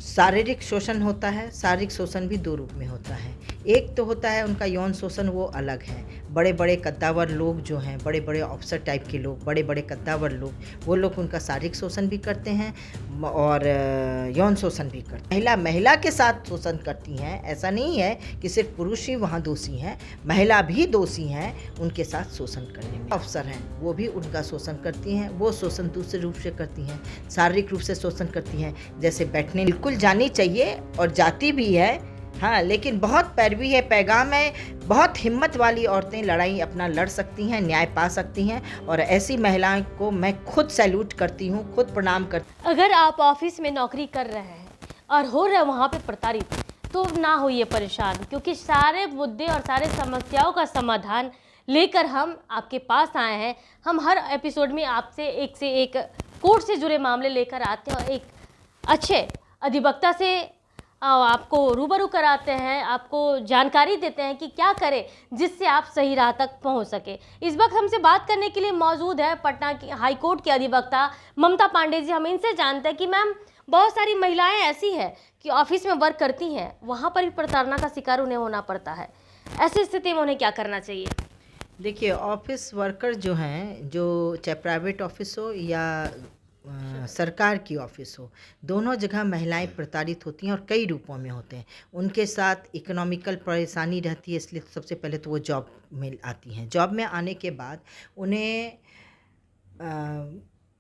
शारीरिक शोषण होता है, शारीरिक शोषण भी 2 रूप में होता है। एक तो होता है उनका यौन शोषण, वो अलग है। बड़े-बड़े कद्दावर लोग जो हैं, बड़े-बड़े ऑफ़िसर टाइप के लोग, बड़े-बड़े कद्दावर लोग, वो लोग उनका शारीरिक शोषण भी करते हैं और यौन शोषण भी करते हैं। महिला महिला के साथ शोषण करती हैं, ऐसा नहीं है कि सिर्फ़ पुरुष ही वहाँ दोषी हैं, महिला भी दोषी हैं उनके साथ शोषण करने में। अफ़सर हैं, वो भी उनका शोषण करती हैं, वो शोषण दूसरे रूप से करती हैं, शारीरिक रूप से शोषण करती हैं, जैसे बैठने बिल्कुल जानी चाहिए और जाती भी है। हाँ, लेकिन बहुत पैरवी है, पैगाम है, बहुत हिम्मत वाली औरतें लड़ाई अपना लड़ सकती हैं, न्याय पा सकती हैं और ऐसी महिलाओं को मैं खुद सैल्यूट करती हूँ, खुद प्रणाम करती हूँ। अगर आप ऑफिस में नौकरी कर रहे हैं और हो रहे वहाँ पे प्रताड़ित, तो ना होइए परेशान, क्योंकि सारे मुद्दे और सारे समस्याओं का समाधान लेकर हम आपके पास आए हैं। हम हर एपिसोड में आपसे एक कोर्ट से जुड़े मामले लेकर आते हैं और एक अच्छे अधिवक्ता से आपको रूबरू कराते हैं, आपको जानकारी देते हैं कि क्या करें जिससे आप सही राह तक पहुंच सके। इस वक्त हमसे बात करने के लिए मौजूद है पटना की हाई कोर्ट के अधिवक्ता ममता पांडे जी। हम इनसे जानते हैं कि मैम, बहुत सारी महिलाएं ऐसी हैं कि ऑफिस में वर्क करती हैं, वहाँ पर भी प्रताड़ना का शिकार उन्हें होना पड़ता है। ऐसी स्थिति में उन्हें क्या करना चाहिए? देखिए, ऑफ़िस वर्कर जो हैं, जो चाहे प्राइवेट ऑफ़िस हो या सरकार की ऑफ़िस हो, दोनों जगह महिलाएं प्रताड़ित होती हैं और कई रूपों में होते हैं। उनके साथ इकोनॉमिकल परेशानी रहती है, इसलिए सबसे पहले तो वो जॉब में आती हैं। जॉब में आने के बाद उन्हें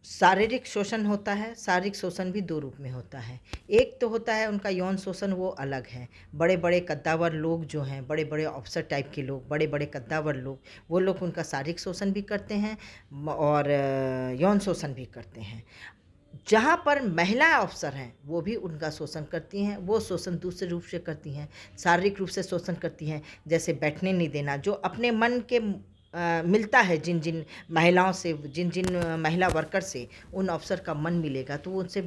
शारीरिक शोषण होता है, शारीरिक शोषण भी 2 रूप में होता है। एक तो होता है उनका यौन शोषण, वो अलग है। बड़े-बड़े कद्दावर लोग जो हैं, बड़े-बड़े ऑफ़िसर टाइप के लोग, बड़े-बड़े कद्दावर लोग, वो लोग उनका शारीरिक शोषण भी करते हैं और यौन शोषण भी करते हैं। जहाँ पर महिला अफ़सर हैं, वो भी उनका शोषण करती हैं, वो शोषण दूसरे रूप से करती हैं, शारीरिक रूप से शोषण करती हैं, जैसे बैठने नहीं देना, जो अपने मन के मिलता है जिन-जिन महिलाओं से, जिन-जिन महिला वर्कर से उन अफ़सर का मन मिलेगा, तो वो उनसे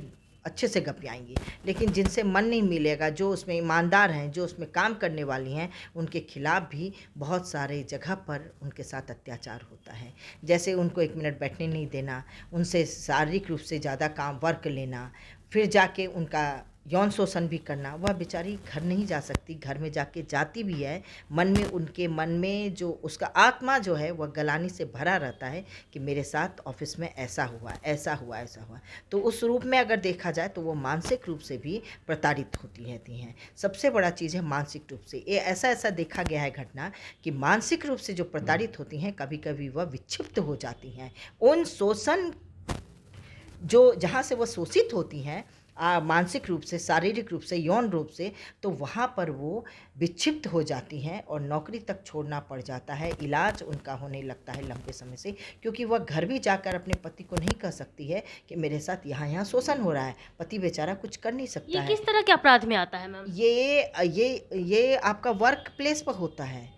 अच्छे से गपियाएँगी। लेकिन जिनसे मन नहीं मिलेगा, जो उसमें ईमानदार हैं, जो उसमें काम करने वाली हैं, उनके खिलाफ़ भी बहुत सारे जगह पर उनके साथ अत्याचार होता है। जैसे उनको 1 मिनट बैठने नहीं देना, उनसे शारीरिक रूप से ज़्यादा काम वर्क लेना, फिर जाके उनका यौन शोषण भी करना। वह बेचारी घर नहीं जा सकती, घर में जाके जाती भी है, मन में, उनके मन में जो उसका आत्मा जो है वह गलानी से भरा रहता है कि मेरे साथ ऑफ़िस में ऐसा हुआ, ऐसा हुआ, ऐसा हुआ। तो उस रूप में अगर देखा जाए तो वो मानसिक रूप से भी प्रताड़ित होती रहती हैं। सबसे बड़ा चीज़ है मानसिक रूप से। ये ऐसा देखा गया है घटना कि मानसिक रूप से जो प्रताड़ित होती हैं, कभी-कभी वह विक्षिप्त हो जाती हैं। उन शोषण जो जहाँ से वो शोषित होती हैं, मानसिक रूप से, शारीरिक रूप से, यौन रूप से, तो वहाँ पर वो विक्षिप्त हो जाती हैं और नौकरी तक छोड़ना पड़ जाता है। इलाज उनका होने लगता है लंबे समय से, क्योंकि वह घर भी जाकर अपने पति को नहीं कह सकती है कि मेरे साथ यहाँ-यहाँ शोषण हो रहा है। पति बेचारा कुछ कर नहीं सकता ये है। किस तरह के अपराध में आता है मैम? ये आपका वर्क प्लेस पर होता है।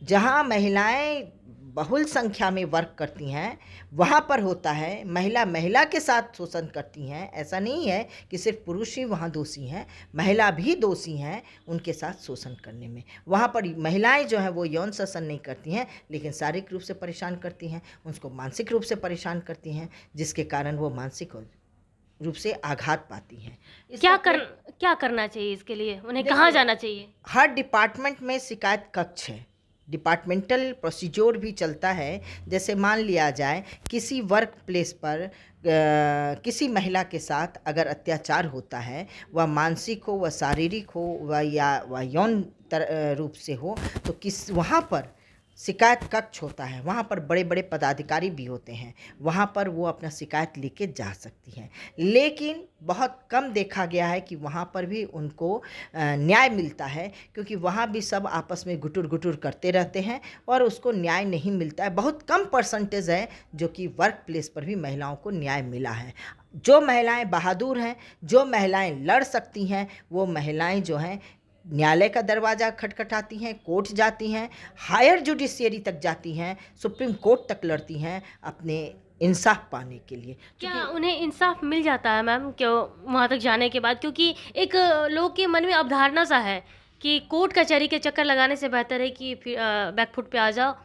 जहाँ महिलाएं बहुल संख्या में वर्क करती हैं, वहाँ पर होता है। महिला महिला के साथ शोषण करती हैं, ऐसा नहीं है कि सिर्फ पुरुष ही वहाँ दोषी हैं, महिला भी दोषी हैं उनके साथ शोषण करने में। वहाँ पर महिलाएं जो हैं वो यौन शोषण नहीं करती हैं, लेकिन शारीरिक रूप से परेशान करती हैं, उसको मानसिक रूप से परेशान करती हैं, जिसके कारण वो मानसिक रूप से आघात पाती हैं। क्या करना चाहिए इसके लिए? उन्हें कहाँ जाना चाहिए? हर डिपार्टमेंट में शिकायत कक्ष है, डिपार्टमेंटल प्रोसीजर भी चलता है। जैसे मान लिया जाए किसी वर्क प्लेस पर किसी महिला के साथ अगर अत्याचार होता है, वह मानसिक हो, वह शारीरिक हो, वह यौन रूप से हो, तो वहाँ पर शिकायत कक्ष होता है। वहाँ पर बड़े-बड़े पदाधिकारी भी होते हैं, वहाँ पर वो अपना शिकायत लेके जा सकती हैं। लेकिन बहुत कम देखा गया है कि वहाँ पर भी उनको न्याय मिलता है, क्योंकि वहाँ भी सब आपस में गुटुर-गुटुर करते रहते हैं और उसको न्याय नहीं मिलता है। बहुत कम परसेंटेज है जो कि वर्क प्लेस पर भी महिलाओं को न्याय मिला है। जो महिलाएं बहादुर हैं, जो महिलाएं लड़ सकती हैं, वो महिलाएं जो हैं न्यायालय का दरवाज़ा खटखटाती हैं, कोर्ट जाती हैं, हायर जुडिशियरी तक जाती हैं, सुप्रीम कोर्ट तक लड़ती हैं अपने इंसाफ पाने के लिए। क्या उन्हें इंसाफ मिल जाता है मैम, क्यों वहाँ तक जाने के बाद? क्योंकि एक लोग के मन में अवधारणा सा है कि कोर्ट कचहरी के चक्कर लगाने से बेहतर है कि फिर बैक फुट पे आ जाओ,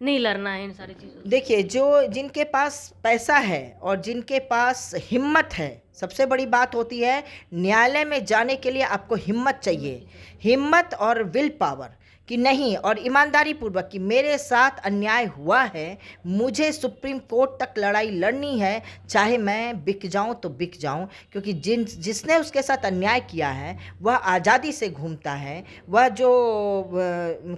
नहीं लड़ना है इन सारी चीज़ों से? देखिए, जो जिनके पास पैसा है और जिनके पास हिम्मत है, सबसे बड़ी बात होती है न्यायालय में जाने के लिए आपको हिम्मत चाहिए, हिम्मत और विल पावर कि नहीं, और ईमानदारी पूर्वक कि मेरे साथ अन्याय हुआ है, मुझे सुप्रीम कोर्ट तक लड़ाई लड़नी है, चाहे मैं बिक जाऊं तो बिक जाऊं, क्योंकि जिसने उसके साथ अन्याय किया है वह आज़ादी से घूमता है, वह जो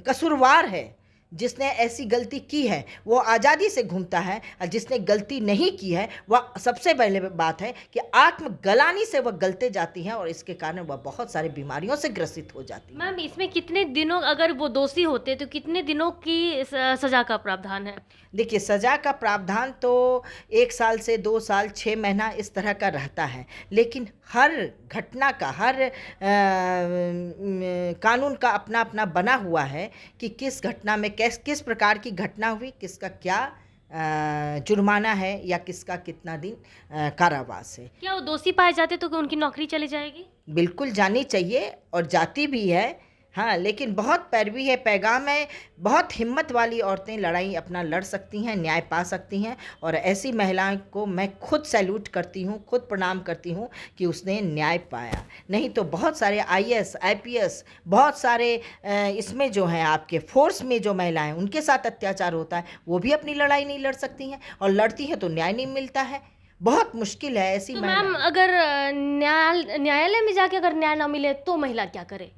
कसूरवार है, जिसने ऐसी गलती की है वो आज़ादी से घूमता है, और जिसने गलती नहीं की है वह, सबसे पहले बात है कि आत्मग्लानि से वह गलते जाती हैं और इसके कारण वह बहुत सारी बीमारियों से ग्रसित हो जाती है। मैम इसमें कितने दिनों, अगर वो दोषी होते तो कितने दिनों की सजा का प्रावधान है? देखिए, सज़ा का प्रावधान तो 1 साल से 2 साल 6 महीना इस तरह का रहता है, लेकिन हर घटना का, हर कानून का अपना अपना बना हुआ है कि किस घटना में किस प्रकार की घटना हुई, किसका क्या जुर्माना है या किसका कितना दिन कारावास है। क्या वो दोषी पाए जाते तो उनकी नौकरी चली जाएगी? बिल्कुल जानी चाहिए और जाती भी है, हाँ, लेकिन बहुत पैरवी है, पैगाम है, बहुत हिम्मत वाली औरतें लड़ाई अपना लड़ सकती हैं, न्याय पा सकती हैं, और ऐसी महिलाओं को मैं खुद सैल्यूट करती हूँ, खुद प्रणाम करती हूँ कि उसने न्याय पाया। नहीं तो बहुत सारे आईएएस, आईपीएस, बहुत सारे इसमें जो हैं आपके फोर्स में जो महिलाएं, उनके साथ अत्याचार होता है, वो भी अपनी लड़ाई नहीं लड़ सकती हैं, और लड़ती हैं तो न्याय नहीं मिलता है। बहुत मुश्किल है ऐसी तो महिला। मैम अगर न्यायालय में जाके अगर न्याय ना मिले तो महिला क्या करे?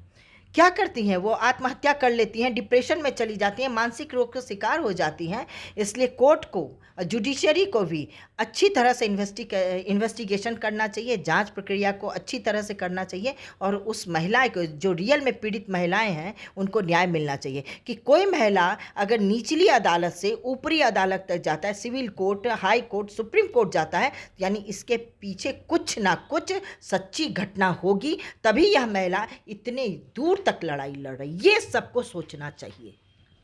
क्या करती हैं वो? आत्महत्या कर लेती हैं, डिप्रेशन में चली जाती हैं, मानसिक रोग का शिकार हो जाती हैं। इसलिए कोर्ट को, जुडिशरी को भी अच्छी तरह से इन्वेस्टिगेशन करना चाहिए, जांच प्रक्रिया को अच्छी तरह से करना चाहिए, और उस महिला को, जो रियल में पीड़ित महिलाएं हैं, उनको न्याय मिलना चाहिए। कि कोई महिला अगर निचली अदालत से ऊपरी अदालत तक जाता है, civil court, high court, supreme court जाता है, यानी इसके पीछे कुछ ना कुछ सच्ची घटना होगी, तभी यह महिला इतने दूर तक लड़ाई लड़ रही। ये सबको सोचना चाहिए।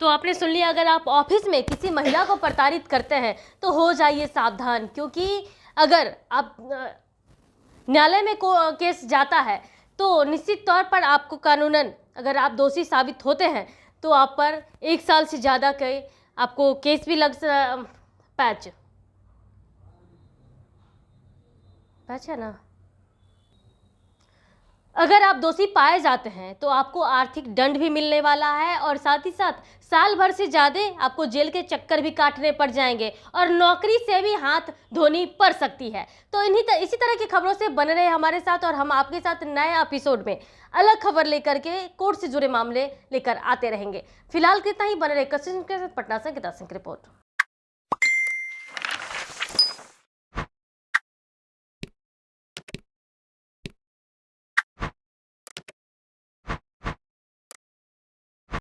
तो आपने सुन लिया, अगर आप ऑफिस में किसी महिला को प्रताड़ित करते हैं तो हो जाइए सावधान, क्योंकि अगर आप न्यायालय में केस जाता है तो निश्चित तौर पर आपको कानूनन, अगर आप दोषी साबित होते हैं तो आप पर 1 साल से ज़्यादा के आपको केस भी लग पैच है ना। अगर आप दोषी पाए जाते हैं तो आपको आर्थिक दंड भी मिलने वाला है, और साथ ही साथ साल भर से ज़्यादा आपको जेल के चक्कर भी काटने पड़ जाएंगे, और नौकरी से भी हाथ धोनी पड़ सकती है। तो इसी तरह की खबरों से बने रहे हमारे साथ, और हम आपके साथ नए एपिसोड में अलग खबर लेकर के कोर्ट से जुड़े मामले लेकर आते रहेंगे। फिलहाल कितना ही बने रहे। कशिश के साथ पटना से गीता सिंह की रिपोर्ट।